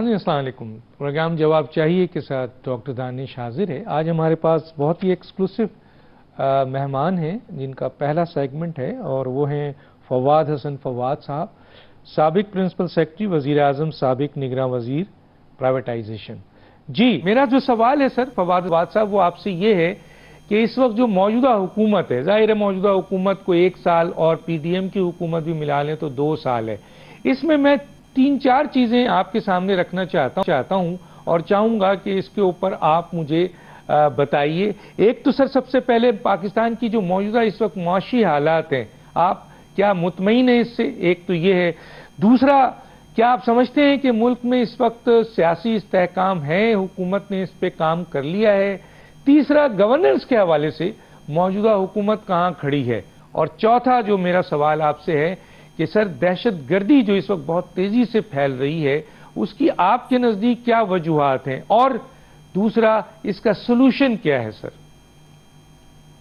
ناظرین السلام علیکم. پروگرام جواب چاہیے کے ساتھ ڈاکٹر دانش حاضر ہے. آج ہمارے پاس بہت ہی ایکسکلوسو مہمان ہیں جن کا پہلا سیگمنٹ ہے اور وہ ہیں فواد حسن فواد صاحب, سابق پرنسپل سیکرٹری, وزیر اعظم, سابق نگراں وزیر پرائیویٹائزیشن. جی میرا جو سوال ہے سر فواد صاحب وہ آپ سے یہ ہے کہ اس وقت جو موجودہ حکومت ہے, ظاہر ہے موجودہ حکومت کو 1 سال اور پی ڈی ایم کی حکومت بھی ملا لیں تو 2 سال ہے, اس میں 3-4 چیزیں آپ کے سامنے رکھنا چاہتا ہوں اور چاہوں گا کہ اس کے اوپر آپ مجھے بتائیے. ایک تو سر سب سے پہلے پاکستان کی جو موجودہ اس وقت معاشی حالات ہیں, آپ کیا مطمئن ہیں اس سے؟ ایک تو یہ ہے. دوسرا, کیا آپ سمجھتے ہیں کہ ملک میں اس وقت سیاسی استحکام ہے, حکومت نے اس پہ کام کر لیا ہے؟ تیسرا, گورننس کے حوالے سے موجودہ حکومت کہاں کھڑی ہے؟ اور چوتھا جو میرا سوال آپ سے ہے کہ سر دہشت گردی جو اس وقت بہت تیزی سے پھیل رہی ہے اس کی آپ کے نزدیک کیا وجوہات ہیں, اور دوسرا اس کا سلوشن کیا ہے سر؟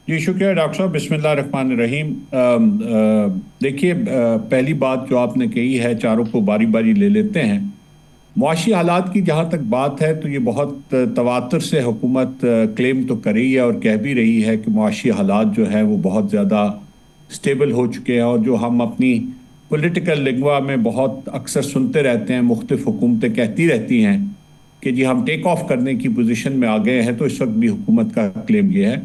جی شکریہ ڈاکٹر صاحب. بسم اللہ الرحمن الرحیم. دیکھیے, پہلی بات جو آپ نے کہی ہے, چاروں کو باری باری لے لیتے ہیں. معاشی حالات کی جہاں تک بات ہے تو یہ بہت تواتر سے حکومت کلیم تو کر رہی ہے اور کہہ بھی رہی ہے کہ معاشی حالات جو ہیں وہ بہت زیادہ سٹیبل ہو چکے ہیں, اور جو ہم اپنی پولیٹیکل لنگوا میں بہت اکثر سنتے رہتے ہیں, مختلف حکومتیں کہتی رہتی ہیں کہ جی ہم ٹیک آف کرنے کی پوزیشن میں آ گئے ہیں, تو اس وقت بھی حکومت کا کلیم یہ ہے.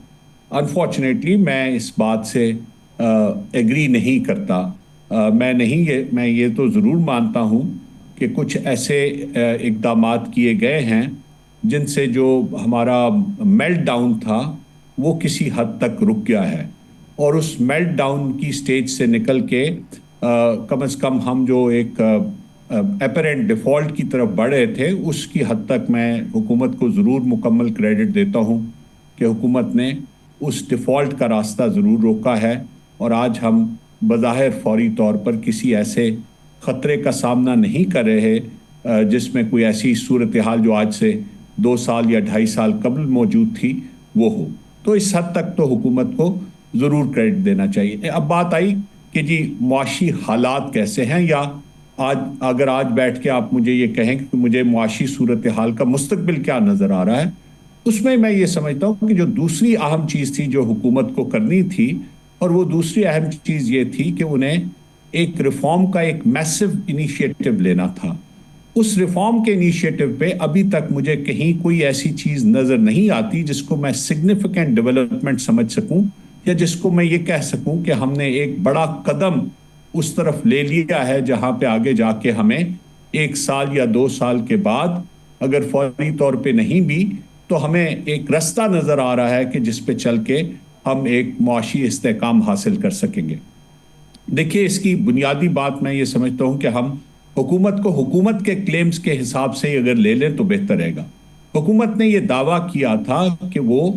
انفارچونیٹلی میں اس بات سے ایگری نہیں کرتا. میں یہ تو ضرور مانتا ہوں کہ کچھ ایسے اقدامات کیے گئے ہیں جن سے جو ہمارا میلٹ ڈاؤن تھا وہ کسی حد تک رک گیا ہے, اور اس میلٹ ڈاؤن کی سٹیج سے نکل کے کم از کم ہم جو ایک اپیرنٹ ڈیفالٹ کی طرف بڑھ رہے تھے اس کی حد تک میں حکومت کو ضرور مکمل کریڈٹ دیتا ہوں کہ حکومت نے اس ڈیفالٹ کا راستہ ضرور روکا ہے, اور آج ہم بظاہر فوری طور پر کسی ایسے خطرے کا سامنا نہیں کر رہے جس میں کوئی ایسی صورتحال جو آج سے 2 سال یا 2.5 سال قبل موجود تھی وہ ہو. تو اس حد تک تو حکومت کو ضرور کریڈٹ دینا چاہیے. اب بات آئی کہ جی معاشی حالات کیسے ہیں, یا اگر آج بیٹھ کے آپ مجھے یہ کہیں کہ مجھے معاشی صورتحال کا مستقبل کیا نظر آ رہا ہے, اس میں یہ سمجھتا ہوں کہ جو دوسری اہم چیز تھی جو حکومت کو کرنی تھی, اور وہ دوسری اہم چیز یہ تھی کہ انہیں ایک ریفارم کا ایک میسو انیشیٹو لینا تھا. اس ریفارم کے انیشیٹو پہ ابھی تک مجھے کہیں کوئی ایسی چیز نظر نہیں آتی جس کو میں سگنیفیکنٹ ڈیولپمنٹ سمجھ سکوں, یا جس کو میں یہ کہہ سکوں کہ ہم نے ایک بڑا قدم اس طرف لے لیا ہے جہاں پہ آگے جا کے ہمیں 1 سال یا 2 سال کے بعد اگر فوری طور پہ نہیں بھی تو ہمیں ایک راستہ نظر آ رہا ہے کہ جس پہ چل کے ہم ایک معاشی استحکام حاصل کر سکیں گے. دیکھیے, اس کی بنیادی بات میں یہ سمجھتا ہوں کہ ہم حکومت کو حکومت کے کلیمز کے حساب سے اگر لے لیں تو بہتر رہے گا. حکومت نے یہ دعویٰ کیا تھا کہ وہ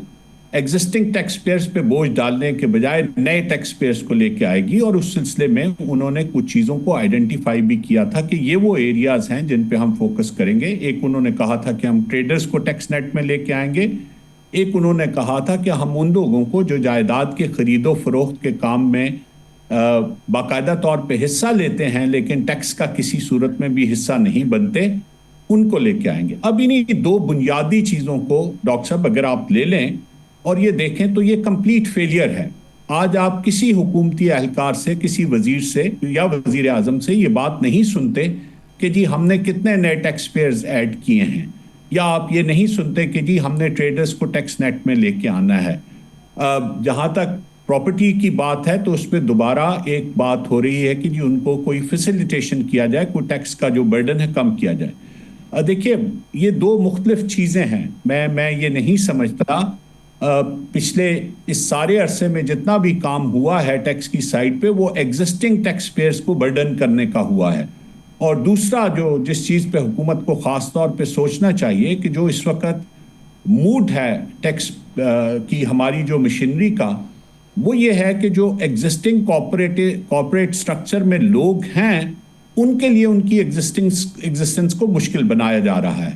ایگزسٹنگ ٹیکس پیئرز پہ بوجھ ڈالنے کے بجائے نئے ٹیکس پیئرز کو لے کے آئے گی, اور اس سلسلے میں انہوں نے کچھ چیزوں کو آئیڈینٹیفائی بھی کیا تھا کہ یہ وہ ایریاز ہیں جن پہ ہم فوکس کریں گے. ایک انہوں نے کہا تھا کہ ہم ٹریڈرز کو ٹیکس نیٹ میں لے کے آئیں گے. ایک انہوں نے کہا تھا کہ ہم ان لوگوں کو جو جائیداد کے خرید و فروخت کے کام میں باقاعدہ طور پہ حصہ لیتے ہیں لیکن ٹیکس کا کسی صورت میں بھی حصہ نہیں بنتے, ان کو لے کے آئیں گے. اب انہی 2 بنیادی چیزوں کو ڈاکٹر صاحب اگر آپ لے لیں اور یہ دیکھیں تو یہ کمپلیٹ فیلئر ہے. آج آپ کسی حکومتی اہلکار سے, کسی وزیر سے یا وزیر اعظم سے یہ بات نہیں سنتے کہ جی ہم نے کتنے نئے ٹیکس پیئرز ایڈ کیے ہیں, یا آپ یہ نہیں سنتے کہ جی ہم نے ٹریڈرز کو ٹیکس نیٹ میں لے کے آنا ہے. جہاں تک پراپرٹی کی بات ہے تو اس پہ دوبارہ ایک بات ہو رہی ہے کہ جی ان کو کوئی فیسیلیٹیشن کیا جائے, کوئی ٹیکس کا جو برڈن ہے کم کیا جائے. دیکھیے, یہ 2 مختلف چیزیں ہیں. میں یہ نہیں سمجھتا پچھلے اس سارے عرصے میں جتنا بھی کام ہوا ہے ٹیکس کی سائڈ پہ وہ ایگزسٹنگ ٹیکس پیئرز کو برڈن کرنے کا ہوا ہے. اور دوسرا جس چیز پہ حکومت کو خاص طور پہ سوچنا چاہیے کہ جو اس وقت موڈ ہے ٹیکس کی ہماری جو مشینری کا, وہ یہ ہے کہ جو ایگزسٹنگ کارپوریٹ سٹرکچر میں لوگ ہیں ان کے لیے ان کی ایگزسٹنس کو مشکل بنایا جا رہا ہے.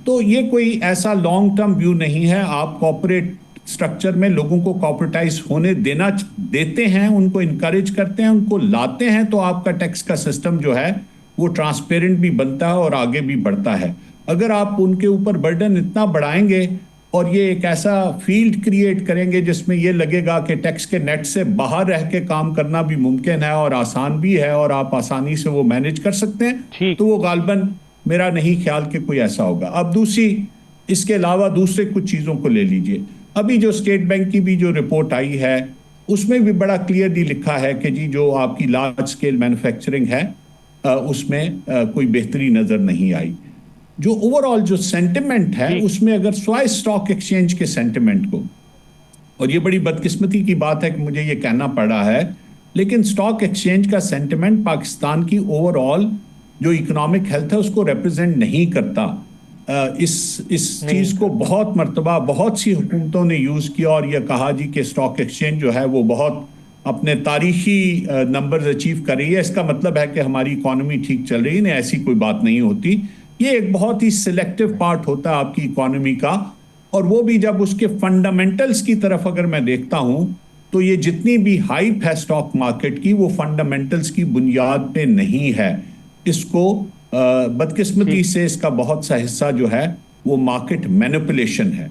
تو یہ کوئی ایسا لانگ ٹرم ویو نہیں ہے. آپ کارپوریٹ سٹرکچر میں لوگوں کو کارپوریٹائز ہونے دیتے ہیں, ان کو انکریج کرتے ہیں, ان کو لاتے ہیں, تو آپ کا ٹیکس کا سسٹم جو ہے وہ ٹرانسپیرنٹ بھی بنتا ہے اور آگے بھی بڑھتا ہے. اگر آپ ان کے اوپر برڈن اتنا بڑھائیں گے اور یہ ایک ایسا فیلڈ کریٹ کریں گے جس میں یہ لگے گا کہ ٹیکس کے نیٹ سے باہر رہ کے کام کرنا بھی ممکن ہے اور آسان بھی ہے اور آپ آسانی سے وہ مینج کر سکتے ہیں، تو وہ غالباً میرا نہیں خیال کہ کوئی ایسا ہوگا۔ اب دوسری، اس کے علاوہ دوسرے کچھ چیزوں کو لے لیجئے۔ ابھی جو اسٹیٹ بینک کی بھی جو رپورٹ آئی ہے اس میں بھی بڑا کلیئرلی لکھا ہے کہ جی جو آپ کی لارج اسکیل مینوفیکچرنگ ہے اس میں کوئی بہتری نظر نہیں آئی۔ جو اوور آل جو سینٹیمنٹ ہے اس میں اگر سوائے اسٹاک ایکسچینج کے سینٹیمنٹ کو، اور یہ بڑی بدقسمتی کی بات ہے کہ مجھے یہ کہنا پڑ رہا ہے، لیکن اسٹاک ایکسچینج کا سینٹیمنٹ پاکستان کی اوور آل جو اکنامک ہیلتھ ہے اس کو ریپرزینٹ نہیں کرتا۔ اس چیز کو بہت مرتبہ بہت سی حکومتوں نے یوز کیا اور یہ کہا جی کہ اسٹاک ایکسچینج جو ہے وہ بہت اپنے تاریخی نمبرز اچیو کر رہی ہے، اس کا مطلب ہے کہ ہماری اکانومی ٹھیک چل رہی ہے۔ نہیں، ایسی کوئی بات نہیں ہوتی۔ یہ ایک بہت ہی سلیکٹو پارٹ ہوتا ہے آپ کی اکانومی کا، اور وہ بھی جب اس کے فنڈامنٹلز کی طرف اگر میں دیکھتا ہوں تو یہ جتنی بھی ہائپ ہے اسٹاک مارکیٹ کی وہ فنڈامنٹلز کی بنیاد پہ نہیں ہے۔ اس کو بدقسمتی سے اس کا بہت سا حصہ جو ہے وہ مارکیٹ مینپولیشن ہے۔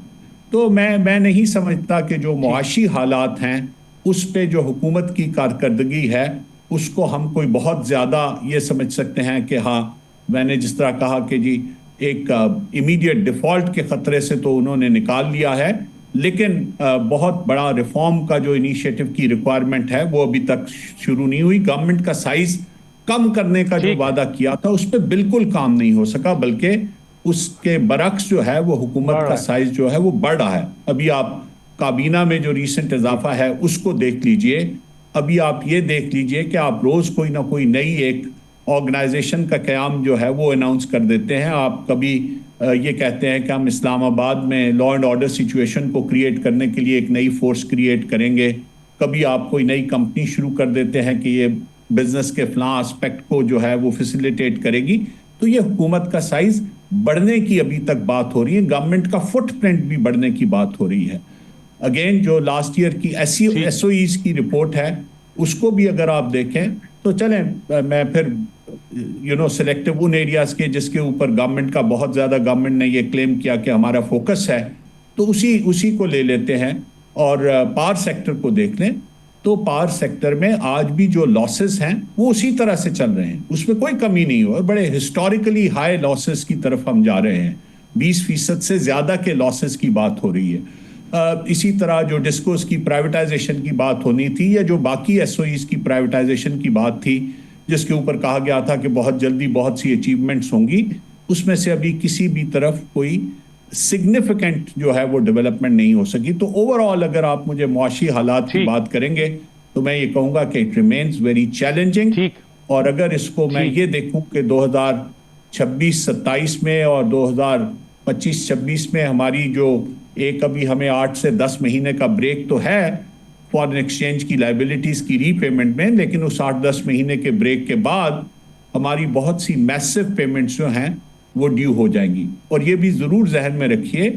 تو میں نہیں سمجھتا کہ جو معاشی حالات ہیں اس پہ جو حکومت کی کارکردگی ہے اس کو ہم کوئی بہت زیادہ یہ سمجھ سکتے ہیں کہ ہاں، میں نے جس طرح کہا کہ جی ایک امیڈیٹ ڈیفالٹ کے خطرے سے تو انہوں نے نکال لیا ہے، لیکن بہت بڑا ریفارم کا جو انیشیٹو کی ریکوائرمنٹ ہے وہ ابھی تک شروع نہیں ہوئی۔ گورنمنٹ کا سائز کم کرنے کا جو وعدہ کیا تھا اس پہ بالکل کام نہیں ہو سکا، بلکہ اس کے برعکس جو ہے وہ حکومت کا سائز جو ہے وہ بڑھ رہا ہے۔ ابھی آپ کابینہ میں جو ریسنٹ اضافہ ہے اس کو دیکھ لیجئے، ابھی آپ یہ دیکھ لیجئے کہ آپ روز کوئی نہ کوئی نئی ایک آرگنائزیشن کا قیام جو ہے وہ اناؤنس کر دیتے ہیں۔ آپ کبھی یہ کہتے ہیں کہ ہم اسلام آباد میں لا اینڈ آرڈر سچویشن کو کریٹ کرنے کے لیے ایک نئی فورس کریٹ کریں گے، کبھی آپ کوئی نئی کمپنی شروع کر دیتے ہیں کہ یہ بزنس کے فلاں اسپیکٹ کو جو ہے وہ فیسیلیٹیٹ کرے گی۔ تو یہ حکومت کا سائز بڑھنے کی ابھی تک بات ہو رہی ہے، گورنمنٹ کا فٹ پرنٹ بھی بڑھنے کی بات ہو رہی ہے۔ اگین جو لاسٹ ایئر کی ایس او ایز کی رپورٹ ہے اس کو بھی اگر آپ دیکھیں تو چلیں میں پھر سلیکٹو ان ایریاز کے جس کے اوپر گورنمنٹ کا بہت زیادہ گورنمنٹ نے یہ کلیم کیا کہ ہمارا فوکس ہے، تو اسی کو لے لیتے ہیں۔ اور پاور سیکٹر کو دیکھ لیں تو پاور سیکٹر میں آج بھی جو لاسز ہیں وہ اسی طرح سے چل رہے ہیں، اس میں کوئی کمی نہیں ہو، اور بڑے ہسٹوریکلی ہائی لاسز کی طرف ہم جا رہے ہیں، 20% سے زیادہ کے لاسز کی بات ہو رہی ہے۔ اسی طرح جو ڈسکوز کی پرائیویٹائزیشن کی بات ہونی تھی یا جو باقی ایس او ایز کی پرائیویٹائزیشن کی بات تھی جس کے اوپر کہا گیا تھا کہ بہت جلدی بہت سی اچیومنٹس ہوں گی، اس میں سے ابھی کسی بھی طرف کوئی سگنیفیکنٹ جو ہے وہ ڈیولپمنٹ نہیں ہو سکی۔ تو اوور آل اگر آپ مجھے معاشی حالات کی بات کریں گے تو میں یہ کہوں گا کہ اٹ ریمینز ویری چیلنجنگ، اور اگر اس کو میں یہ دیکھوں کہ 2026-27 میں اور 2025-26 میں ہماری جو ایک ابھی ہمیں 8 سے 10 مہینے کا بریک تو ہے فارن ایکسچینج کی لائبلٹیز کی ری پیمنٹ میں، لیکن اس 8-10 مہینے کے بریک کے بعد ہماری بہت سی میسو پیمنٹس جو ہیں وہ ڈیو ہو جائیں گی۔ اور یہ بھی ضرور ذہن میں رکھیے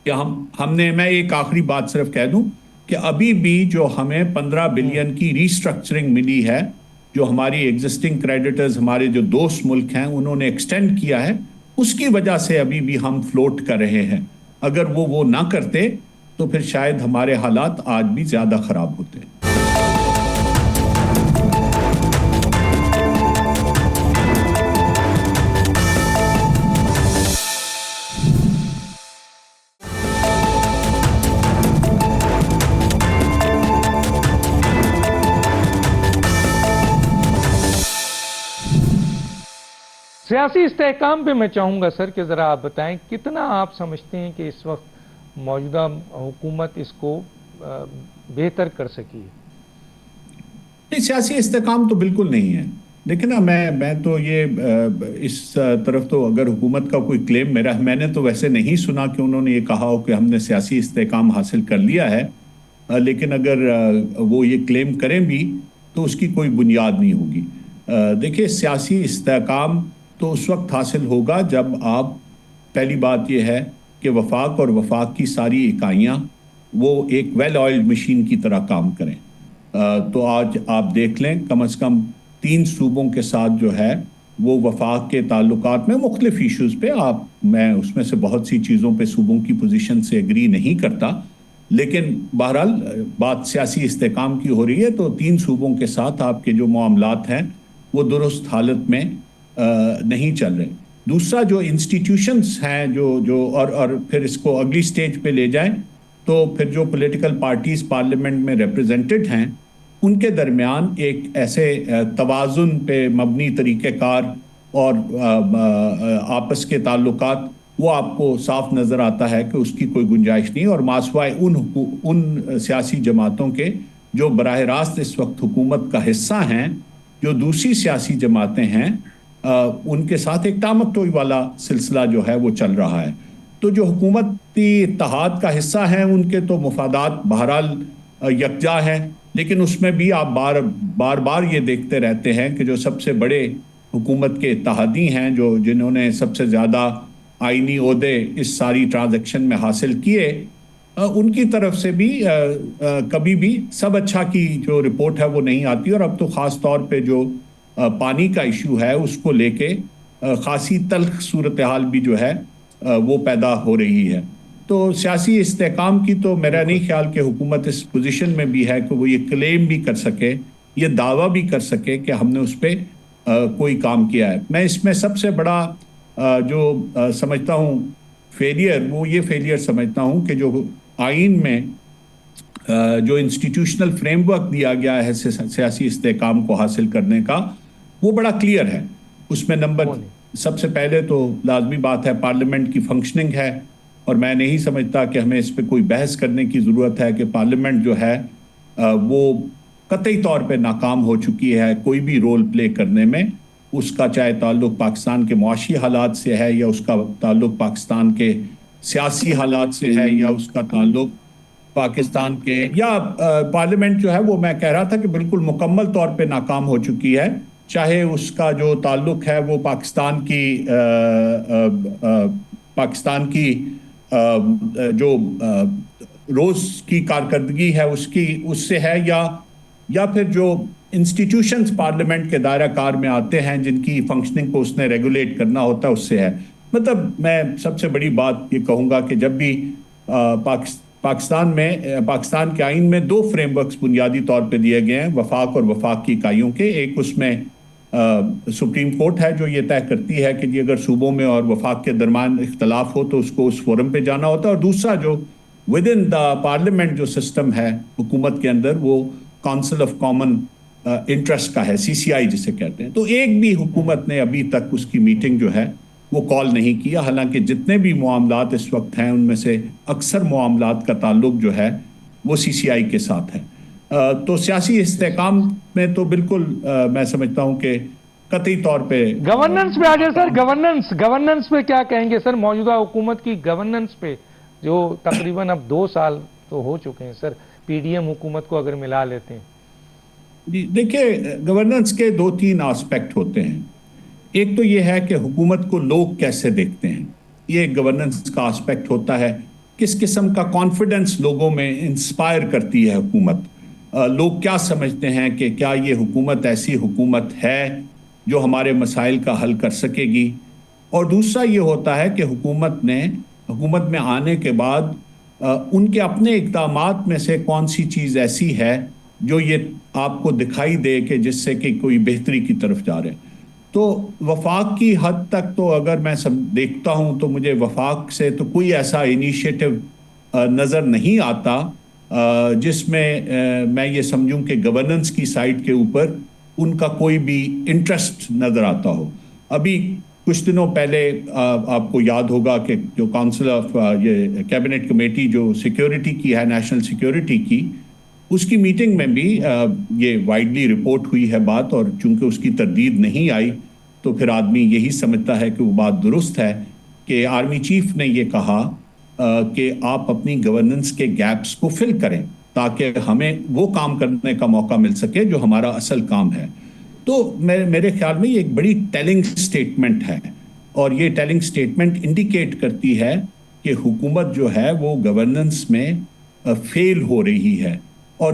کہ ہم نے، میں ایک آخری بات صرف کہہ دوں کہ ابھی بھی جو ہمیں 15 بلین کی ریسٹرکچرنگ ملی ہے، جو ہماری ایگزسٹنگ کریڈیٹرز ہمارے جو دوست ملک ہیں انہوں نے ایکسٹینڈ کیا ہے، اس کی وجہ سے ابھی بھی ہم فلوٹ کر رہے ہیں۔ اگر وہ نہ کرتے تو پھر شاید ہمارے حالات آج بھی زیادہ خراب ہوتے۔ سیاسی استحکام پہ میں چاہوں گا سر کہ ذرا آپ بتائیں کتنا آپ سمجھتے ہیں کہ اس وقت موجودہ حکومت اس کو بہتر کر سکی ہے؟ سیاسی استحکام تو بالکل نہیں ہے۔ دیکھیں نا، میں تو یہ اس طرف تو اگر حکومت کا کوئی کلیم میں نے تو ویسے نہیں سنا کہ انہوں نے یہ کہا ہو کہ ہم نے سیاسی استحکام حاصل کر لیا ہے، لیکن اگر وہ یہ کلیم کریں بھی تو اس کی کوئی بنیاد نہیں ہوگی۔ دیکھیں، سیاسی استحکام تو اس وقت حاصل ہوگا جب آپ، پہلی بات یہ ہے کہ وفاق اور وفاق کی ساری اکائیاں وہ ایک ویل آئلڈ مشین کی طرح کام کریں۔ تو آج آپ دیکھ لیں کم از کم 3 صوبوں کے ساتھ جو ہے وہ وفاق کے تعلقات میں مختلف ایشوز پہ میں اس میں سے بہت سی چیزوں پہ صوبوں کی پوزیشن سے اگری نہیں کرتا، لیکن بہرحال بات سیاسی استحکام کی ہو رہی ہے تو 3 صوبوں کے ساتھ آپ کے جو معاملات ہیں وہ درست حالت میں نہیں چل رہے۔ دوسرا جو انسٹیٹیوشنز ہیں اور پھر اس کو اگلی سٹیج پہ لے جائیں تو پھر جو پولیٹیکل پارٹیز پارلیمنٹ میں ریپرزینٹڈ ہیں ان کے درمیان ایک ایسے توازن پہ مبنی طریقہ کار اور آپس کے تعلقات وہ آپ کو صاف نظر آتا ہے کہ اس کی کوئی گنجائش نہیں، اور ماسوائے ان سیاسی جماعتوں کے جو براہ راست اس وقت حکومت کا حصہ ہیں، جو دوسری سیاسی جماعتیں ہیں ان کے ساتھ ایک ٹامکٹوئی والا سلسلہ جو ہے وہ چل رہا ہے۔ تو جو حکومتی اتحاد کا حصہ ہیں ان کے تو مفادات بہرحال یکجا ہیں، لیکن اس میں بھی آپ بار بار یہ دیکھتے رہتے ہیں کہ جو سب سے بڑے حکومت کے اتحادی ہیں، جنہوں نے سب سے زیادہ آئینی عہدے اس ساری ٹرانزیکشن میں حاصل کیے، ان کی طرف سے بھی کبھی بھی سب اچھا کی جو رپورٹ ہے وہ نہیں آتی، اور اب تو خاص طور پہ جو پانی کا ایشو ہے اس کو لے کے خاصی تلخ صورتحال بھی جو ہے وہ پیدا ہو رہی ہے۔ تو سیاسی استحکام کی تو میرا نہیں خیال کہ حکومت اس پوزیشن میں بھی ہے کہ وہ یہ کلیم بھی کر سکے، یہ دعویٰ بھی کر سکے کہ ہم نے اس پہ کوئی کام کیا ہے۔ میں اس میں سب سے بڑا جو سمجھتا ہوں فیلئر، وہ یہ فیلئر سمجھتا ہوں کہ جو آئین میں جو انسٹیٹیوشنل فریم ورک دیا گیا ہے سیاسی استحکام کو حاصل کرنے کا، وہ بڑا کلیئر ہے۔ اس میں سب سے پہلے تو لازمی بات ہے پارلیمنٹ کی فنکشننگ ہے، اور میں نہیں سمجھتا کہ ہمیں اس پہ کوئی بحث کرنے کی ضرورت ہے کہ پارلیمنٹ جو ہے وہ قطعی طور پہ ناکام ہو چکی ہے کوئی بھی رول پلے کرنے میں، اس کا چاہے تعلق پاکستان کے معاشی حالات سے ہے، یا اس کا تعلق پاکستان کے سیاسی حالات سے ہے، یا اس کا تعلق پاکستان کے یا پارلیمنٹ جو ہے وہ میں کہہ رہا تھا کہ بالکل مکمل طور پہ ناکام ہو چکی ہے، چاہے اس کا جو تعلق ہے وہ پاکستان کی جو روز کی کارکردگی ہے اس سے ہے، یا پھر جو انسٹیٹیوشنز پارلیمنٹ کے دائرہ کار میں آتے ہیں جن کی فنکشننگ کو اس نے ریگولیٹ کرنا ہوتا ہے اس سے ہے۔ مطلب میں سب سے بڑی بات یہ کہوں گا کہ جب بھی پاکستان کے آئین میں 2 فریم ورکس بنیادی طور پہ دیے گئے ہیں، وفاق اور وفاق کی اکائیوں کے۔ ایک اس میں سپریم کورٹ ہے جو یہ طے کرتی ہے کہ اگر صوبوں میں اور وفاق کے درمیان اختلاف ہو تو اس کو اس فورم پہ جانا ہوتا ہے، اور دوسرا جو ود ان دا پارلیمنٹ جو سسٹم ہے حکومت کے اندر، وہ کونسل آف کامن انٹرسٹ کا ہے، CCI جسے کہتے ہیں۔ تو ایک بھی حکومت نے ابھی تک اس کی میٹنگ جو ہے وہ کال نہیں کیا، حالانکہ جتنے بھی معاملات اس وقت ہیں ان میں سے اکثر معاملات کا تعلق جو ہے وہ CCI کے ساتھ ہے۔ تو سیاسی استحکام میں تو بالکل میں سمجھتا ہوں کہ قطعی طور پہ گورننس پہ آ جائے سر، گورننس پہ کیا کہیں گے سر؟ موجودہ حکومت کی گورننس پہ جو تقریباً اب 2 سال تو ہو چکے ہیں سر، PDM حکومت کو اگر ملا لیتے ہیں۔ جی دیکھیے، گورننس کے 2-3 آسپیکٹ ہوتے ہیں۔ ایک تو یہ ہے کہ حکومت کو لوگ کیسے دیکھتے ہیں، یہ ایک گورننس کا آسپیکٹ ہوتا ہے۔ کس قسم کا کانفیڈنس لوگوں میں انسپائر کرتی ہے حکومت، لوگ کیا سمجھتے ہیں کہ کیا یہ حکومت ایسی حکومت ہے جو ہمارے مسائل کا حل کر سکے گی۔ اور دوسرا یہ ہوتا ہے کہ حکومت میں آنے کے بعد ان کے اپنے اقدامات میں سے کون سی چیز ایسی ہے جو یہ آپ کو دکھائی دے کہ جس سے کہ کوئی بہتری کی طرف جا رہے ہیں۔ تو وفاق کی حد تک تو اگر میں دیکھتا ہوں تو مجھے وفاق سے تو کوئی ایسا انیشیٹو نظر نہیں آتا جس میں میں یہ سمجھوں کہ گورننس کی سائٹ کے اوپر ان کا کوئی بھی انٹرسٹ نظر آتا ہو۔ ابھی کچھ دنوں پہلے آپ کو یاد ہوگا کہ جو کونسل آف یہ کیبنٹ کمیٹی جو سیکیورٹی کی ہے، نیشنل سیکیورٹی کی، اس کی میٹنگ میں بھی یہ وائڈلی رپورٹ ہوئی ہے بات، اور چونکہ اس کی تردید نہیں آئی تو پھر آدمی یہی سمجھتا ہے کہ وہ بات درست ہے کہ آرمی چیف نے یہ کہا کہ آپ اپنی گورننس کے گیپس کو فل کریں تاکہ ہمیں وہ کام کرنے کا موقع مل سکے جو ہمارا اصل کام ہے۔ تو میرے خیال میں یہ ایک بڑی ٹیلنگ سٹیٹمنٹ ہے، اور یہ ٹیلنگ سٹیٹمنٹ انڈیکیٹ کرتی ہے کہ حکومت جو ہے وہ گورننس میں فیل ہو رہی ہے۔ اور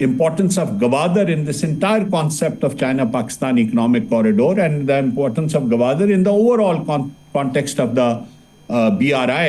importance of Gwadar in this entire concept of China-Pakistan economic corridor, and the importance of Gwadar in the overall context of the BRI,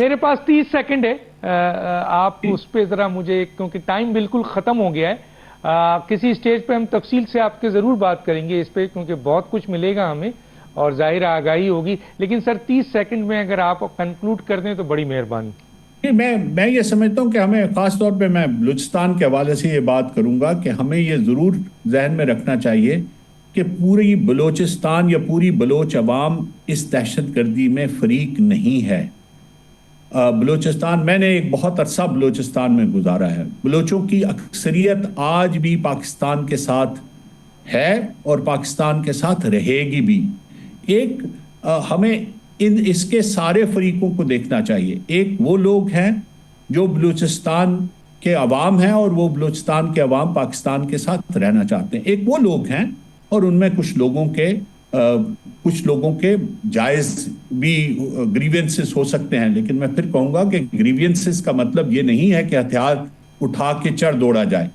میرے پاس 30 سیکنڈ ہے، آپ اس پہ ذرا مجھے، کیونکہ ٹائم بالکل ختم ہو گیا ہے، کسی سٹیج پہ ہم تفصیل سے آپ کے ضرور بات کریں گے اس پہ، کیونکہ بہت کچھ ملے گا ہمیں اور ظاہر آگاہی ہوگی، لیکن سر 30 سیکنڈ میں اگر آپ کنکلوڈ کر دیں تو بڑی مہربانی۔ میں یہ سمجھتا ہوں کہ ہمیں خاص طور پہ میں بلوچستان کے حوالے سے یہ بات کروں گا کہ ہمیں یہ ضرور ذہن میں رکھنا چاہیے کہ پوری بلوچستان یا پوری بلوچ عوام اس دہشت گردی میں فریق نہیں ہے۔ بلوچستان، میں نے ایک بہت عرصہ بلوچستان میں گزارا ہے، بلوچوں کی اکثریت آج بھی پاکستان کے ساتھ ہے اور پاکستان کے ساتھ رہے گی بھی۔ ہمیں اس کے سارے فریقوں کو دیکھنا چاہیے۔ ایک وہ لوگ ہیں جو بلوچستان کے عوام ہیں اور وہ بلوچستان کے عوام پاکستان کے ساتھ رہنا چاہتے ہیں، ایک وہ لوگ ہیں اور ان میں کچھ لوگوں کے جائز بھی گریوینسز ہو سکتے ہیں، لیکن میں پھر کہوں گا کہ گریوینسز کا مطلب یہ نہیں ہے کہ ہتھیار اٹھا کے چڑھ دوڑا جائے۔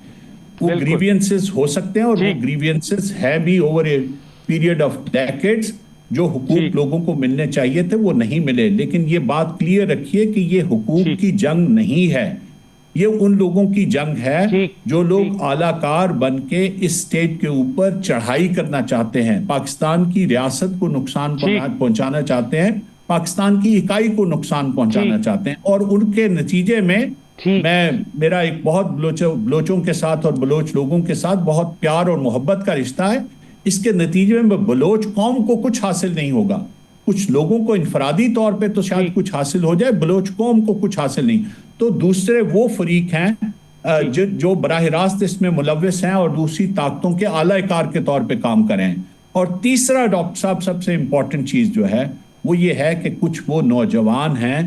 وہ گریوینسز ہو سکتے ہیں اور وہ گریوینسز ہے بھی over a period of decades, جو حقوق لوگوں کو ملنے چاہیے تھے وہ نہیں ملے۔ لیکن یہ بات کلیئر رکھیے کہ یہ حقوق کی جنگ نہیں ہے، یہ ان لوگوں کی جنگ ہے جو لوگ اعلیٰ کار بن کے اس سٹیج کے اوپر چڑھائی کرنا چاہتے ہیں، پاکستان کی ریاست کو نقصان پہنچانا چاہتے ہیں، پاکستان کی اکائی کو نقصان پہنچانا چاہتے ہیں، اور ان کے نتیجے میں میرا ایک بہت بلوچوں کے ساتھ اور بلوچ لوگوں کے ساتھ بہت پیار اور محبت کا رشتہ ہے۔ اس کے نتیجے میں بلوچ قوم کو کچھ حاصل نہیں ہوگا، کچھ لوگوں کو انفرادی طور پہ تو شاید کچھ حاصل ہو جائے، بلوچ قوم کو کچھ حاصل نہیں۔ تو دوسرے وہ فریق ہیں جو براہ راست اس میں ملوث ہیں اور دوسری طاقتوں کے اعلی کار کے طور پہ کام کریں۔ اور تیسرا ڈاکٹر صاحب سب سے امپورٹنٹ چیز جو ہے وہ یہ ہے کہ کچھ وہ نوجوان ہیں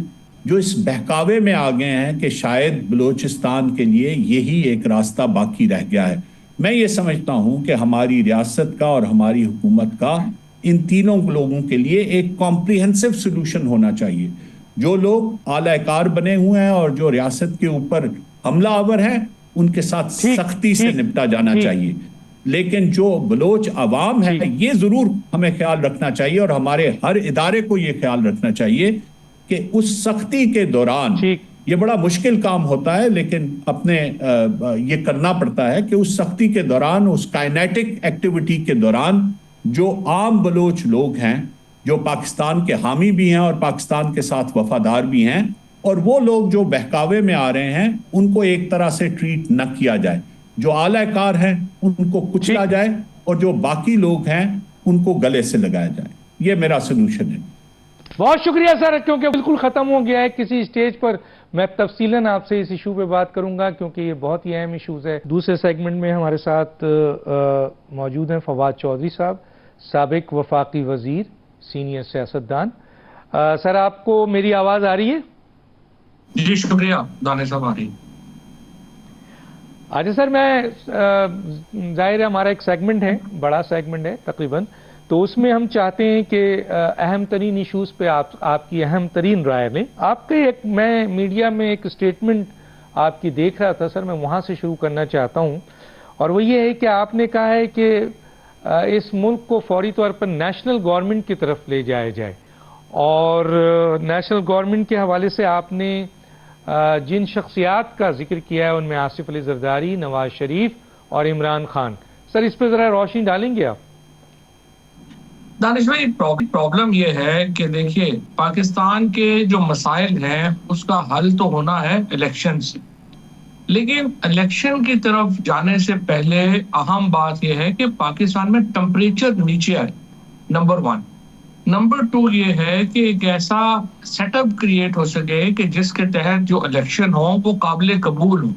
جو اس بہکاوے میں آ گئے ہیں کہ شاید بلوچستان کے لیے یہی ایک راستہ باقی رہ گیا ہے۔ میں یہ سمجھتا ہوں کہ ہماری ریاست کا اور ہماری حکومت کا ان تینوں لوگوں کے لیے ایک کمپریہنسو سلوشن ہونا چاہیے۔ جو لوگ اعلی کار بنے ہوئے ہیں اور جو ریاست کے اوپر حملہ آور ہیں ان کے ساتھ سختی سے نپٹا جانا چاہیے، لیکن جو بلوچ عوام ہے یہ ضرور ہمیں خیال رکھنا چاہیے اور ہمارے ہر ادارے کو یہ خیال رکھنا چاہیے کہ اس سختی کے دوران، یہ بڑا مشکل کام ہوتا ہے لیکن یہ کرنا پڑتا ہے کہ اس سختی کے دوران، اس کائنیٹک ایکٹیویٹی کے دوران جو عام بلوچ لوگ ہیں جو پاکستان کے حامی بھی ہیں اور پاکستان کے ساتھ وفادار بھی ہیں، اور وہ لوگ جو بہکاوے میں آ رہے ہیں ان کو ایک طرح سے ٹریٹ نہ کیا جائے، جو اعلی کار ہیں ان کو کچلا جائے اور جو باقی لوگ ہیں ان کو گلے سے لگایا جائے۔ یہ میرا سلوشن ہے۔ بہت شکریہ سر، کیونکہ بالکل ختم ہو گیا ہے، کسی سٹیج پر میں تفصیلاً آپ سے اس ایشو پہ بات کروں گا کیونکہ یہ بہت ہی اہم ایشوز ہے۔ دوسرے سیگمنٹ میں ہمارے ساتھ موجود ہیں فواد چودھری صاحب، سابق وفاقی وزیر، سینئر سیاستدان۔ سر آپ کو میری آواز آ رہی ہے؟ جی شکریہ دانش صاحب، آ رہی ہے۔ آج سر میں ظاہر ہے ہمارا ایک سیگمنٹ ہے، بڑا سیگمنٹ ہے تقریباً، تو اس میں ہم چاہتے ہیں کہ اہم ترین ایشوز پہ آپ کی اہم ترین رائے لیں۔ آپ کے میں میڈیا میں ایک سٹیٹمنٹ آپ کی دیکھ رہا تھا سر، میں وہاں سے شروع کرنا چاہتا ہوں، اور وہ یہ ہے کہ آپ نے کہا ہے کہ اس ملک کو فوری طور پر نیشنل گورنمنٹ کی طرف لے جایا جائے، اور نیشنل گورنمنٹ کے حوالے سے آپ نے جن شخصیات کا ذکر کیا ہے ان میں آصف علی زرداری، نواز شریف اور عمران خان۔ سر اس پہ ذرا روشنی ڈالیں گے آپ؟ دانش بھائی، پرابلم یہ ہے کہ دیکھیے پاکستان کے جو مسائل ہیں اس کا حل تو ہونا ہے الیکشن سے، لیکن الیکشن کی طرف جانے سے پہلے اہم بات یہ ہے کہ پاکستان میں ٹمپریچر نیچے آئے، نمبر 1۔ نمبر 2 یہ ہے کہ ایک ایسا سیٹ اپ کریٹ ہو سکے کہ جس کے تحت جو الیکشن ہو وہ قابل قبول ہو۔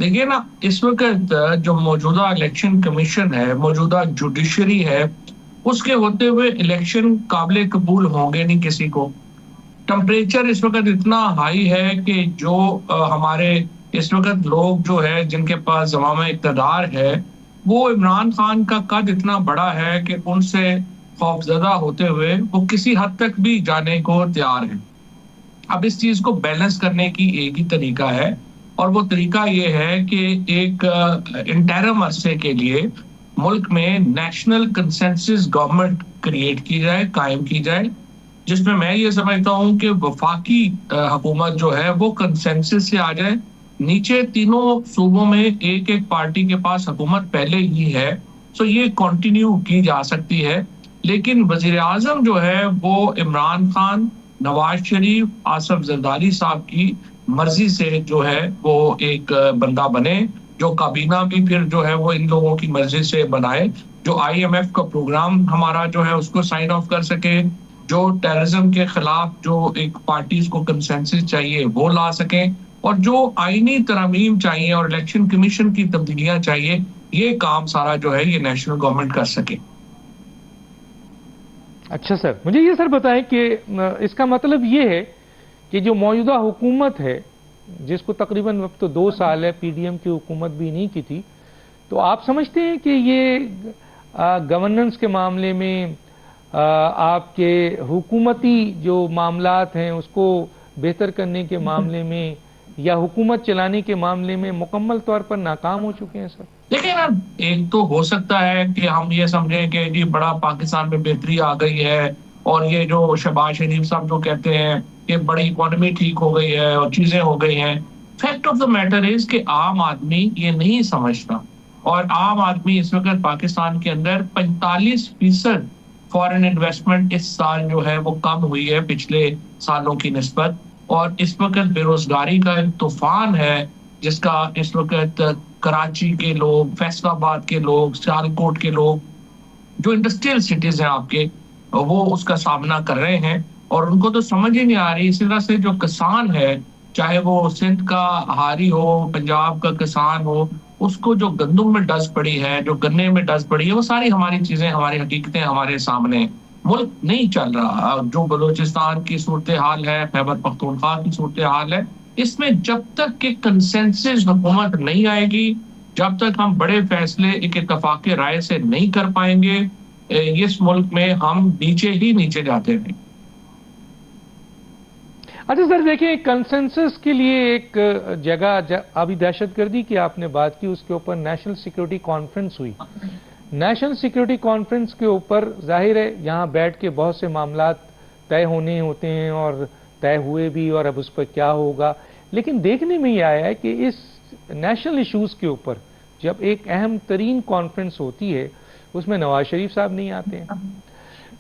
دیکھیے نا، اس وقت جو موجودہ الیکشن کمیشن ہے، موجودہ جوڈیشری ہے، اس کے ہوتے ہوئے الیکشن قابل قبول ہوں گے نہیں کسی کو۔ ٹمپریچر اس وقت اتنا ہائی ہے کہ جو ہمارے اس وقت لوگ جو ہے جن کے پاس زمامہ اقتدار ہے، وہ عمران خان کا قد اتنا بڑا ہے کہ ان سے خوفزدہ ہوتے ہوئے وہ کسی حد تک بھی جانے کو تیار ہیں۔ اب اس چیز کو بیلنس کرنے کی ایک ہی طریقہ ہے، اور وہ طریقہ یہ ہے کہ ایک انٹرم عرصے کے لیے ملک میں نیشنل کنسنسس گورنمنٹ کریٹ کی جائے، قائم کی جائے، جس میں میں یہ سمجھتا ہوں کہ وفاقی حکومت جو ہے وہ کنسنسس سے آ جائے. نیچے تینوں صوبوں میں ایک ایک پارٹی کے پاس حکومت پہلے ہی ہے، تو یہ کنٹینیو کی جا سکتی ہے. لیکن وزیر اعظم جو ہے وہ عمران خان، نواز شریف، آصف زرداری صاحب کی مرضی سے جو ہے وہ ایک بندہ بنے، جو کابینہ بھی پھر جو ہے وہ ان لوگوں کی مرضی سے بنائے، جو IMF کا پروگرام ہمارا جو ہے اس کو سائن آف کر سکے، جو ٹیررزم کے خلاف جو ایک پارٹیز کو کنسنسس چاہیے وہ لا سکیں، اور جو آئینی ترامیم چاہیے اور الیکشن کمیشن کی تبدیلیاں چاہیے، یہ کام سارا جو ہے یہ نیشنل گورنمنٹ کر سکے. اچھا سر، مجھے یہ سر بتائیں کہ اس کا مطلب یہ ہے کہ جو موجودہ حکومت ہے، جس کو تقریباً اب تو 2 سال ہے، PDM کی حکومت بھی نہیں کی تھی، تو آپ سمجھتے ہیں کہ یہ گورننس کے معاملے میں آپ کے حکومتی جو معاملات ہیں اس کو بہتر کرنے کے معاملے میں یا حکومت چلانے کے معاملے میں مکمل طور پر ناکام ہو چکے ہیں سر؟ دیکھیں نا، ایک تو ہو سکتا ہے کہ ہم یہ سمجھیں کہ جی بڑا پاکستان میں بہتری آ گئی ہے، اور یہ جو شہباز شریف صاحب جو کہتے ہیں کہ بڑی اکانومی ٹھیک ہو گئی ہے اور چیزیں ہو گئی ہیں. Fact of the matter is کہ عام آدمی یہ نہیں سمجھتا، اور عام آدمی اس وقت پاکستان کے اندر 45% فارن انویسٹمنٹ اس سال جو ہے وہ کم ہوئی ہے پچھلے سالوں کی نسبت، اور اس وقت بے روزگاری کا ایک طوفان ہے جس کا اس وقت کراچی کے لوگ، فیصل آباد کے لوگ، سیالکوٹ کے لوگ جو انڈسٹریل سٹیز ہیں آپ کے، وہ اس کا سامنا کر رہے ہیں، اور ان کو تو سمجھ ہی نہیں آ رہی. اسی طرح سے جو کسان ہے، چاہے وہ سندھ کا ہاری ہو، پنجاب کا کسان ہو، اس کو جو گندم میں ڈس پڑی ہے، جو گنے میں ڈس پڑی ہے، وہ ساری ہماری چیزیں، ہماری حقیقتیں ہمارے سامنے. ملک نہیں چل رہا. جو بلوچستان کی صورتحال ہے، خیبر پختونخوا کی صورتحال ہے، اس میں جب تک کہ کنسنسس حکومت نہیں آئے گی، جب تک ہم بڑے فیصلے ایک اتفاق رائے سے نہیں کر پائیں گے، اس ملک میں ہم نیچے ہی نیچے جاتے ہیں. اچھا سر، دیکھیں کنسنسس کے لیے ایک جگہ ابھی دہشت گردی کی آپ نے بات کی، اس کے اوپر نیشنل سیکیورٹی کانفرنس ہوئی. نیشنل سیکیورٹی کانفرنس کے اوپر ظاہر ہے یہاں بیٹھ کے بہت سے معاملات طے ہونے ہوتے ہیں، اور طے ہوئے بھی، اور اب اس پر کیا ہوگا. لیکن دیکھنے میں یہ آیا ہے کہ اس نیشنل ایشوز کے اوپر جب ایک اہم ترین کانفرنس ہوتی ہے اس میں نواز شریف صاحب نہیں آتے ہیں.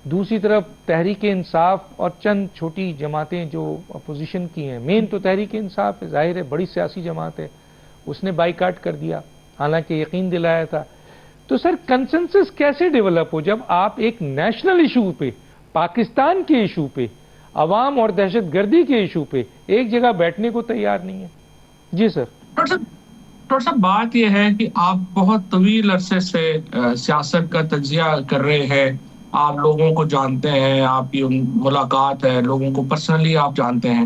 دوسری طرف تحریک انصاف اور چند چھوٹی جماعتیں جو اپوزیشن کی ہیں، مین تو تحریک انصاف ہے، ظاہر ہے بڑی سیاسی جماعت ہے، اس نے بائیکاٹ کر دیا، حالانکہ یقین دلایا تھا. تو سر کنسنسس کیسے ڈیولپ ہو جب آپ ایک نیشنل ایشو پہ، پاکستان کے ایشو پہ، عوام اور دہشت گردی کے ایشو پہ ایک جگہ بیٹھنے کو تیار نہیں ہے؟ جی سر. ڈاکٹر صاحب، بات یہ ہے کہ آپ بہت طویل عرصے سے سیاست کا تجزیہ کر رہے ہیں، آپ لوگوں کو جانتے ہیں، آپ کی ملاقات ہے، لوگوں کو پرسنلی آپ جانتے ہیں.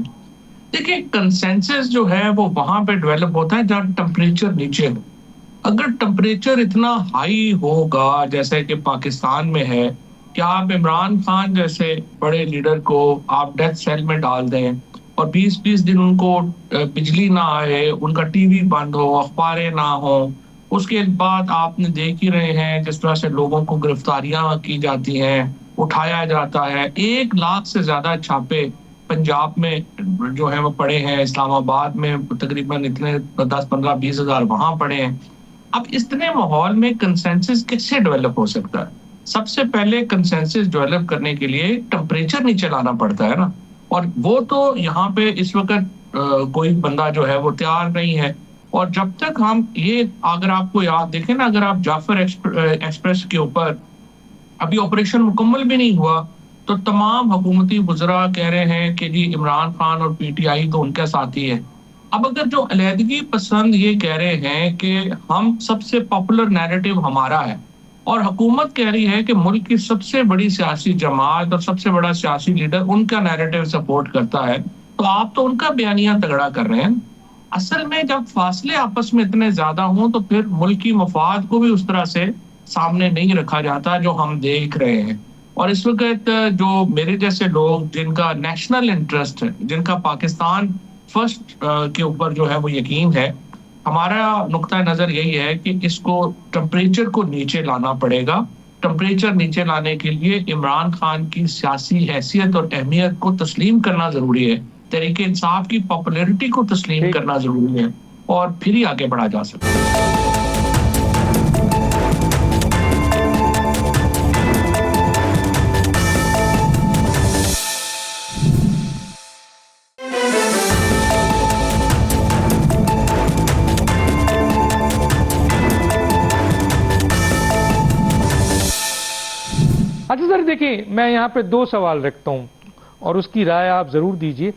دیکھیں، کنسنسس جو ہے وہ وہاں پہ ڈیولپ ہوتا ہے جہاں ٹمپریچر نیچے ہو. اگر ٹمپریچر اتنا ہائی ہوگا جیسے کہ پاکستان میں ہے، کہ آپ عمران خان جیسے بڑے لیڈر کو آپ ڈیتھ سیل میں ڈال دیں، اور 20 دن ان کو بجلی نہ آئے، ان کا ٹی وی بند ہو، اخباریں نہ ہو. اس کے بعد آپ نے دیکھ ہی رہے ہیں جس طرح سے لوگوں کو گرفتاریاں کی جاتی ہیں، اٹھایا جاتا ہے. 1 لاکھ سے زیادہ چھاپے پنجاب میں جو ہے وہ پڑے ہیں، اسلام آباد میں تقریباً اتنے 10, 15, 20 ہزار وہاں پڑے ہیں. اب اتنے ماحول میں کنسنسس کیسے ڈیولپ ہو سکتا ہے؟ سب سے پہلے کنسنسس ڈیولپ کرنے کے لیے ٹمپریچر نیچے لانا پڑتا ہے نا، اور وہ تو یہاں پہ اس وقت کوئی بندہ جو ہے وہ تیار نہیں ہے. اور جب تک ہم یہ، اگر آپ کو یاد دیکھیں نا، اگر آپ جعفر ایکسپریس کے اوپر ابھی آپریشن مکمل بھی نہیں ہوا تو تمام حکومتی وزراء کہہ رہے ہیں کہ جی عمران خان اور PTI تو ان کا ساتھی ہے. اب اگر جو علیحدگی پسند یہ کہہ رہے ہیں کہ ہم سب سے پاپولر نیریٹو ہمارا ہے، اور حکومت کہہ رہی ہے کہ ملک کی سب سے بڑی سیاسی جماعت اور سب سے بڑا سیاسی لیڈر ان کا نیریٹو سپورٹ کرتا ہے، تو آپ تو ان کا بیانیہ تگڑا کر رہے ہیں. اصل میں جب فاصلے آپس میں اتنے زیادہ ہوں تو پھر ملکی مفاد کو بھی اس طرح سے سامنے نہیں رکھا جاتا جو ہم دیکھ رہے ہیں. اور اس وقت جو میرے جیسے لوگ جن کا نیشنل انٹرسٹ ہے، جن کا پاکستان فرسٹ کے اوپر جو ہے وہ یقین ہے، ہمارا نقطہ نظر یہی ہے کہ اس کو ٹمپریچر کو نیچے لانا پڑے گا. ٹمپریچر نیچے لانے کے لیے عمران خان کی سیاسی حیثیت اور اہمیت کو تسلیم کرنا ضروری ہے، تحریک انصاف کی پاپولیرٹی کو تسلیم کرنا ضروری ہے، اور پھر ہی آگے بڑھا جا سکتا ہے۔ اچھا سر دیکھیں، میں یہاں پہ دو سوال رکھتا ہوں اور اس کی رائے آپ ضرور دیجئے۔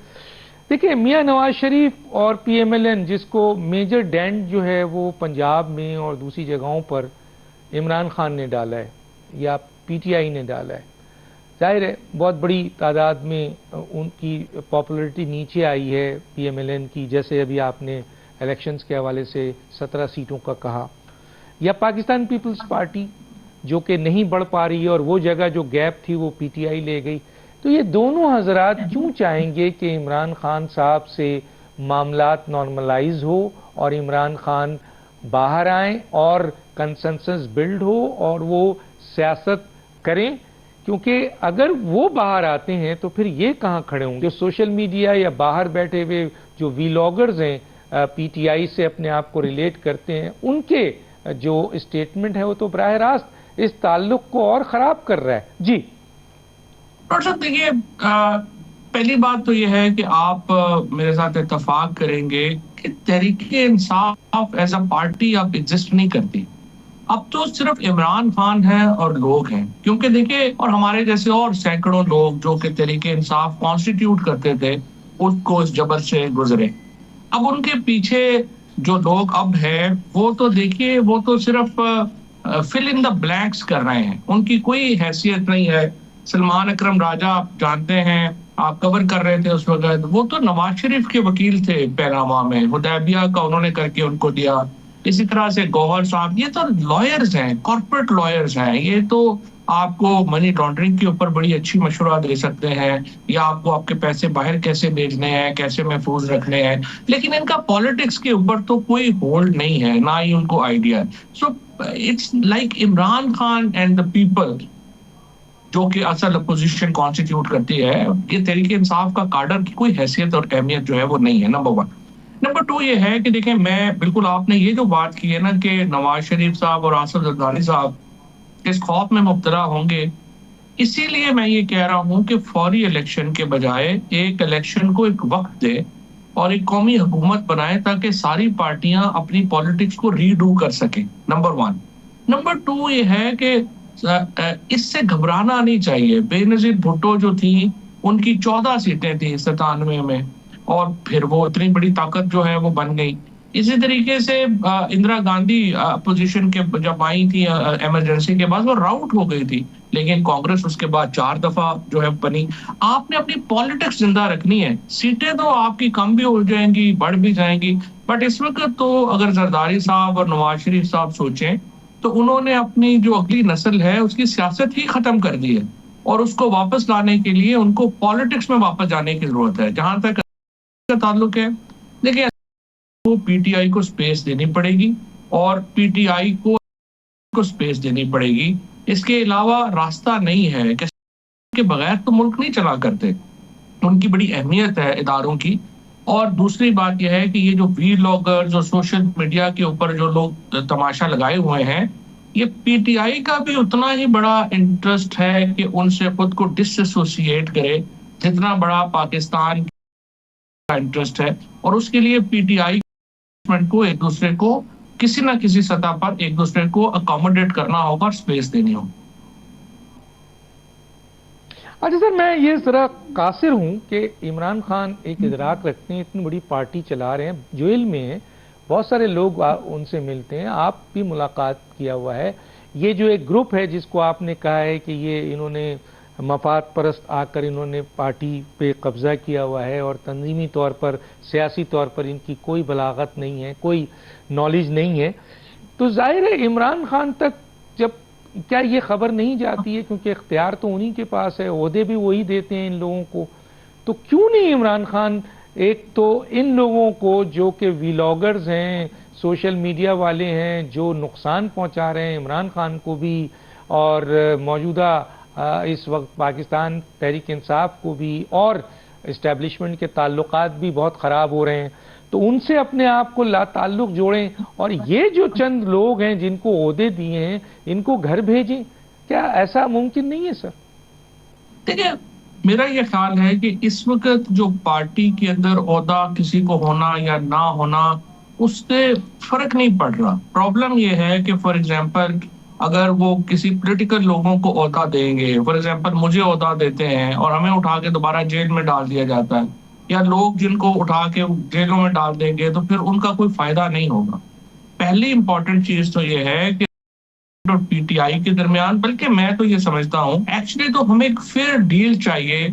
دیکھیں، میاں نواز شریف اور پی ایم ایل این، جس کو میجر ڈینٹ جو ہے وہ پنجاب میں اور دوسری جگہوں پر عمران خان نے ڈالا ہے یا پی ٹی آئی نے ڈالا ہے، ظاہر ہے بہت بڑی تعداد میں ان کی پاپولیرٹی نیچے آئی ہے پی ایم ایل این کی، جیسے ابھی آپ نے الیکشنز کے حوالے سے 17 سیٹوں کا کہا، یا پاکستان پیپلز پارٹی جو کہ نہیں بڑھ پا رہی ہے اور وہ جگہ جو گیپ تھی وہ پی ٹی آئی لے گئی۔ تو یہ دونوں حضرات کیوں چاہیں گے کہ عمران خان صاحب سے معاملات نارملائز ہو اور عمران خان باہر آئیں اور کنسنسس بلڈ ہو اور وہ سیاست کریں؟ کیونکہ اگر وہ باہر آتے ہیں تو پھر یہ کہاں کھڑے ہوں گے؟ جو سوشل میڈیا یا باہر بیٹھے ہوئے جو ویلاگرز ہیں پی ٹی آئی سے اپنے آپ کو ریلیٹ کرتے ہیں، ان کے جو اسٹیٹمنٹ ہے وہ تو براہ راست اس تعلق کو اور خراب کر رہا ہے۔ جی ڈاکٹر صاحب دیکھیے، پہلی بات تو یہ ہے کہ آپ میرے ساتھ اتفاق کریں گے کہ Tehreek Insaf as a party اب ایگزسٹ نہیں کرتی، اب تو صرف عمران خان ہے اور لوگ ہیں، کیونکہ دیکھیں اور ہمارے جیسے اور سینکڑوں لوگ جو کہ تحریک انصاف کانسٹیٹیوٹ کرتے تھے اس کو اس جبر سے گزرے، اب ان کے پیچھے جو لوگ اب ہیں وہ تو دیکھیے وہ تو صرف فل ان دا بلینکس کر رہے ہیں، ان کی کوئی حیثیت نہیں ہے۔ سلمان اکرم راجہ آپ جانتے ہیں، آپ کور کر رہے تھے اس وقت، وہ تو نواز شریف کے وکیل تھے پیناما میں، حدیبیہ کا انہوں نے کر کے ان کو دیا۔ اسی طرح سے گوہر صاحب، یہ تو لائرز ہیں، کارپوریٹ لائرز ہیں، یہ تو آپ کو منی لانڈرنگ کے اوپر بڑی اچھی مشورہ دے سکتے ہیں، یا آپ کو آپ کے پیسے باہر کیسے بھیجنے ہیں، کیسے محفوظ رکھنے ہیں، لیکن ان کا پالیٹکس کے اوپر تو کوئی ہولڈ نہیں ہے، نہ ہی ان کو آئیڈیا ہے۔ So it's like Imran Khan and the people جو کہ اصل اپوزیشن کانسٹیٹیوٹ کرتی ہے، یہ تحریک انصاف کا کاڈر کی کوئی حیثیت اور اہمیت جو ہے وہ نہیں ہے، نمبر 1۔ نمبر 2 یہ ہے کہ دیکھیں، میں بالکل آپ نے یہ جو بات کی ہے نا کہ نواز شریف صاحب اور آصف زرداری صاحب اس خوف میں مبتلا ہوں گے، اسی لیے میں یہ کہہ رہا ہوں کہ فوری الیکشن کے بجائے ایک الیکشن کو ایک وقت دے اور ایک قومی حکومت بنائے تاکہ ساری پارٹیاں اپنی پالیٹکس کو ری ڈو کر سکیں، نمبر 1۔ نمبر 2 یہ ہے کہ اس سے گھبرانا نہیں چاہیے۔ بے نظیر بھٹو جو تھی ان کی 14 سیٹیں تھیں 97 میں، اور پھر وہ اتنی بڑی طاقت جو ہے وہ بن گئی۔ اسی طریقے سے اندرا گاندھی اپوزیشن کے جب آئی تھی ایمرجنسی کے بعد وہ راؤٹ ہو گئی تھی، لیکن کانگریس اس کے بعد 4 دفعہ جو ہے بنی۔ آپ نے اپنی پالیٹکس زندہ رکھنی ہے، سیٹیں تو آپ کی کم بھی ہو جائیں گی، بڑھ بھی جائیں گی، بٹ اس وقت تو اگر زرداری صاحب اور نواز شریف صاحب سوچیں تو انہوں نے اپنی جو اگلی نسل ہے اس کی سیاست ہی ختم کر دی ہے، اور اس کو واپس لانے کے لیے ان کو پالیٹکس میں واپس جانے کی ضرورت ہے۔ جہاں تک کا تعلق ہے، دیکھیں کو پی ٹی آئی کو سپیس دینی پڑے گی، اور پی ٹی آئی کو سپیس دینی پڑے گی، اس کے علاوہ راستہ نہیں ہے کہ کے بغیر تو ملک نہیں چلا کرتے، ان کی بڑی اہمیت ہے اداروں کی۔ اور دوسری بات یہ ہے کہ یہ جو ویلاگر جو سوشل میڈیا کے اوپر جو لوگ تماشا لگائے ہوئے ہیں، یہ پی ٹی آئی کا بھی اتنا ہی بڑا انٹرسٹ ہے کہ ان سے خود کو ڈس ایسوسیٹ کرے جتنا بڑا پاکستان کا انٹرسٹ ہے، اور اس کے لیے پی ٹی آئی کو ایک دوسرے کو کسی نہ کسی سطح پر ایک دوسرے کو اکاموڈیٹ کرنا ہوگا اور سپیس دینی ہوگی۔ اچھا سر، میں یہ ذرا قاصر ہوں کہ عمران خان ایک ادراک رکھتے ہیں، اتنی بڑی پارٹی چلا رہے ہیں، جیل میں ہیں، بہت سارے لوگ ان سے ملتے ہیں، آپ بھی ملاقات کیا ہوا ہے، یہ جو ایک گروپ ہے جس کو آپ نے کہا ہے کہ یہ انہوں نے مفاد پرست آ کر انہوں نے پارٹی پہ قبضہ کیا ہوا ہے اور تنظیمی طور پر سیاسی طور پر ان کی کوئی بلاغت نہیں ہے، کوئی نالج نہیں ہے، تو ظاہر ہے عمران خان تک جب کیا یہ خبر نہیں جاتی ہے، کیونکہ اختیار تو انہی کے پاس ہے، عہدے بھی وہی دیتے ہیں ان لوگوں کو، تو کیوں نہیں عمران خان ایک تو ان لوگوں کو جو کہ ویلاگرز ہیں، سوشل میڈیا والے ہیں، جو نقصان پہنچا رہے ہیں عمران خان کو بھی اور موجودہ اس وقت پاکستان تحریک انصاف کو بھی اور اسٹیبلشمنٹ کے تعلقات بھی بہت خراب ہو رہے ہیں، تو ان سے اپنے آپ کو لا تعلق جوڑیں اور یہ جو چند لوگ ہیں جن کو عہدے دیے ہیں ان کو گھر بھیجیں. کیا ایسا ممکن نہیں ہے سر؟ دیکھیں، میرا یہ خیال ہے کہ اس وقت جو پارٹی کے اندر عہدہ کسی کو ہونا یا نہ ہونا اس سے فرق نہیں پڑ رہا. پرابلم یہ ہے کہ فار ایگزامپل اگر وہ کسی پولیٹیکل لوگوں کو عہدہ دیں گے، فار ایگزامپل مجھے عہدہ دیتے ہیں اور ہمیں اٹھا کے دوبارہ جیل میں ڈال دیا جاتا ہے، یا لوگ جن کو اٹھا کے جیلوں میں ڈال دیں گے تو پھر ان کا کوئی فائدہ نہیں ہوگا. پہلی امپورٹنٹ چیز تو یہ ہے کہ اور پی ٹی آئی کے درمیان، بلکہ میں تو یہ سمجھتا ہوں ایکچولی تو ہمیں ایک فیئر ڈیل چاہیے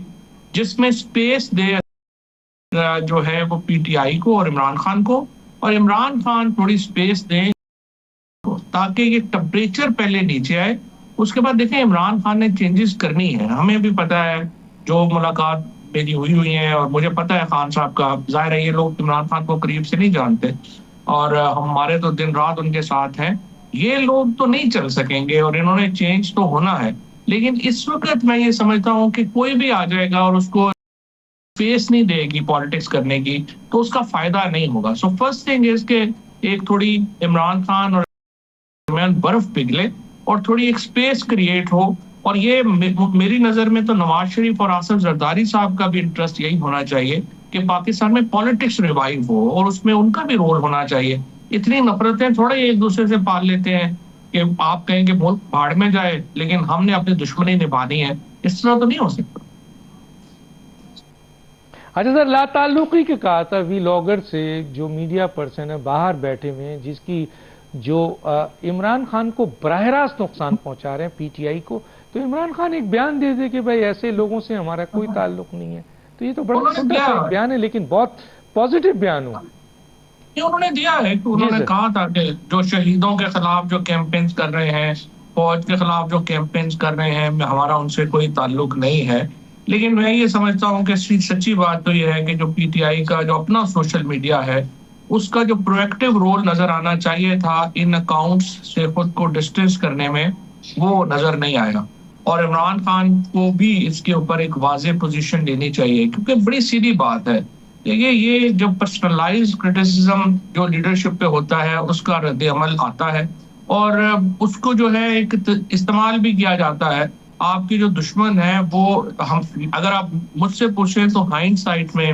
جس میں سپیس دے جو ہے وہ پی ٹی آئی کو اور عمران خان کو، اور عمران خان تھوڑی سپیس دیں تاکہ یہ ٹمپریچر پہلے نیچے آئے. اس کے بعد دیکھیں عمران خان نے چینجز کرنی ہے، ہمیں بھی پتا ہے جو ملاقات میری ہوئی ہیں، اور مجھے پتا ہے خان صاحب کا، ظاہر ہے یہ لوگ عمران خان کو قریب سے نہیں جانتے اور ہمارے تو دن رات ان کے ساتھ ہیں. یہ لوگ تو نہیں چل سکیں گے اور انہوں نے چینج تو ہونا ہے، لیکن اس وقت میں یہ سمجھتا ہوں کہ کوئی بھی آ جائے گا اور اس کو فیس نہیں دے گی پالیٹکس کرنے کی تو اس کا فائدہ نہیں ہوگا. سو فرسٹ تھنگ از کہ ایک تھوڑی عمران خان اور درمیان برف پگھلے اور تھوڑی ایک سپیس کریٹ ہو. اور یہ میری نظر میں تو نواز شریف اور آصف زرداری صاحب کا بھی انٹرسٹ یہی ہونا چاہیے کہ پاکستان میں پالیٹکس ریوائیو ہو اور اس میں ان کا بھی رول ہونا چاہیے. اتنی نفرتیں تھوڑے ایک دوسرے سے پال لیتے ہیں کہ آپ کہیں کہ ملک بھاڑ میں جائے لیکن ہم نے اپنی دشمنی نبھانی ہے، اس طرح تو نہیں ہو سکتا. اچھا سر، لا تعلقی کے کہا تھا وی لاگر سے جو میڈیا پرسن ہے باہر بیٹھے ہوئے ہیں جس کی جو عمران خان کو براہ راست نقصان پہنچا رہے ہیں پی ٹی آئی کو، تو عمران خان ایک بیان دے دے کہ بھائی ایسے لوگوں سے ہمارا کوئی تعلق نہیں ہے. تو یہ تو بڑا چھوٹا سا ایک بیان ہے لیکن بہت پازیٹیو بیان ہو. یہ انہوں نے دیا ہے کہ انہوں نے کہا تھا کہ جو شہیدوں کے خلاف جو کیمپینز کر رہے ہیں، فوج کے خلاف جو کیمپینز کر رہے ہیں، ہمارا ان سے کوئی تعلق نہیں ہے. لیکن میں یہ سمجھتا ہوں کہ سچی بات تو یہ ہے کہ جو پی ٹی آئی کا جو اپنا سوشل میڈیا ہے اس کا جو پرویکٹیو رول نظر آنا چاہیے تھا ان اکاؤنٹس سے خود کو ڈسٹینس کرنے میں، وہ نظر نہیں آیا. اور عمران خان کو بھی اس کے اوپر ایک واضح پوزیشن لینی چاہیے کیونکہ بڑی سیدھی بات ہے. دیکھیے یہ جو پرسنلائز کرٹیسزم جو لیڈرشپ پہ ہوتا ہے اس کا رد عمل آتا ہے اور اس کو جو ہے ایک استعمال بھی کیا جاتا ہے. آپ کی جو دشمن ہے وہ اگر آپ مجھ سے پوچھیں تو ہائنڈ سائٹ میں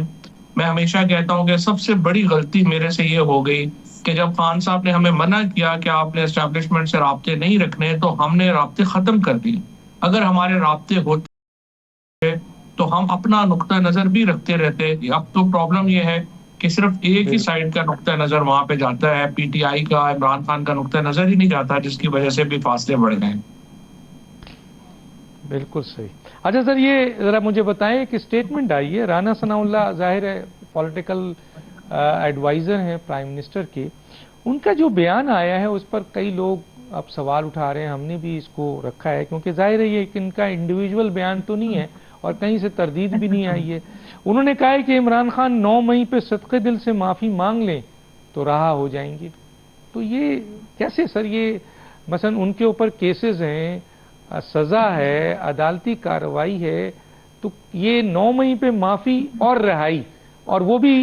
ہمیشہ کہتا ہوں کہ سب سے بڑی غلطی میرے سے یہ ہو گئی کہ جب خان صاحب نے ہمیں منع کیا کہ آپ نے اسٹیبلشمنٹ سے رابطے نہیں رکھنے تو ہم نے رابطے ختم کر دیے. اگر ہمارے رابطے ہوتے تو ہم اپنا نقطہ نظر بھی رکھتے رہتے. اب تو پرابلم یہ ہے کہ صرف ایک ہی سائڈ کا نقطہ نظر وہاں پہ جاتا ہے، پی ٹی آئی کا، عمران خان کا نقطہ نظر ہی نہیں جاتا، جس کی وجہ سے بھی فاصلے بڑھ گئے. بالکل صحیح. اچھا سر، یہ ذرا مجھے بتائیں کہ اسٹیٹمنٹ آئی ہے رانا ثناء اللہ، ظاہر ہے پولیٹیکل ایڈوائزر ہیں پرائم منسٹر کے، ان کا جو بیان آیا ہے اس پر کئی لوگ اب سوال اٹھا رہے ہیں. ہم نے بھی اس کو رکھا ہے کیونکہ ظاہر ہے یہ ان کا انڈیویجول بیان تو نہیں ہے اور کہیں سے تردید بھی نہیں آئی ہے. انہوں نے کہا ہے کہ عمران خان 9 مئی پہ صدقے دل سے معافی مانگ لیں تو رہا ہو جائیں گے. تو یہ کیسے سر؟ یہ مثلا ان کے اوپر کیسز ہیں، سزا ہے، عدالتی کارروائی ہے، تو یہ 9 مئی پہ معافی اور رہائی، اور وہ بھی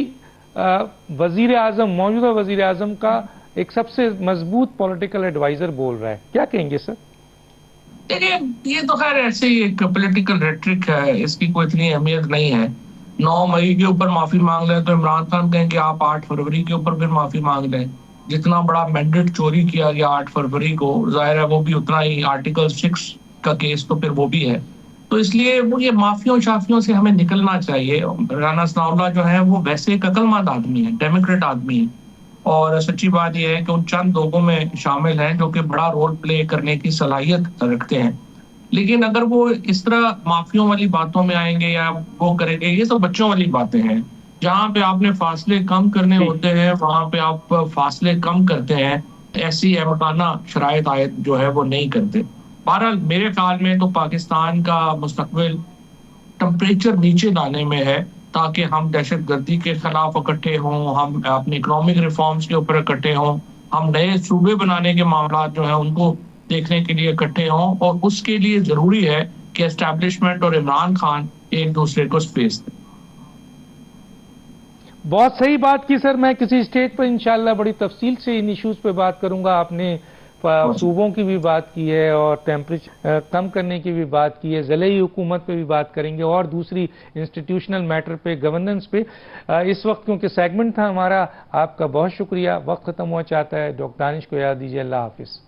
وزیر اعظم، موجودہ وزیر اعظم کا ایک سب سے مضبوط پولیٹیکل ایڈوائزر بول رہا ہے. کیا کہیں گے سر؟ دیکھیے یہ تو خیر ایسے ہی ایک پولیٹیکل ریٹرک ہے، اس کی کوئی اتنی اہمیت نہیں ہے. 9 مئی کے اوپر معافی مانگ لیں تو عمران خان کہیں کہ آپ 8 فروری کے اوپر پھر معافی مانگ لیں. جتنا بڑا مینڈیٹ چوری کیا گیا 8 فروری کو، ظاہر ہے وہ بھی اتنا ہی آرٹیکل 6 کا کیس تو پھر وہ بھی ہے. تو اس لیے وہ یہ معافیوں شافیوں سے ہمیں نکلنا چاہیے. رانا ثناء اللہ جو ہے وہ ویسے ایک عقل مند آدمی ہے، ڈیموکریٹ آدمی ہے، اور سچی بات یہ ہے کہ ان چند لوگوں میں شامل ہیں جو کہ بڑا رول پلے کرنے کی صلاحیت رکھتے ہیں. لیکن اگر وہ اس طرح معافیوں والی باتوں میں آئیں گے یا وہ کریں گے، یہ تو بچوں والی باتیں ہیں. جہاں پہ آپ نے فاصلے کم کرنے ہوتے ہیں وہاں پہ آپ فاصلے کم کرتے ہیں، ایسی احمقانہ شرائط عائد جو ہے وہ نہیں کرتے. بہرحال میرے خیال میں تو پاکستان کا مستقبل ٹمپریچر نیچے لانے میں ہے تاکہ ہم دہشت گردی کے خلاف اکٹھے ہوں، ہم اپنی اکنامک ریفارمز کے اوپر اکٹھے ہوں، ہم نئے صوبے بنانے کے معاملات جو ہیں ان کو دیکھنے کے لیے اکٹھے ہوں، اور اس کے لیے ضروری ہے کہ اسٹیبلشمنٹ اور عمران خان ایک دوسرے کو سپیس دیں۔ بہت صحیح بات کی سر، میں کسی اسٹیج پر انشاءاللہ بڑی تفصیل سے ان ایشوز پہ بات کروں گا۔ آپ نے صوبوں کی بھی بات کی ہے اور ٹیمپریچر کم کرنے کی بھی بات کی ہے، ضلعی حکومت پہ بھی بات کریں گے اور دوسری انسٹیٹیوشنل میٹر پہ، گورننس پہ۔ اس وقت کیونکہ سیگمنٹ تھا ہمارا، آپ کا بہت شکریہ، وقت ختم ہوا چاہتا ہے۔ ڈاکٹر دانش کو یاد دیجیے، اللہ حافظ۔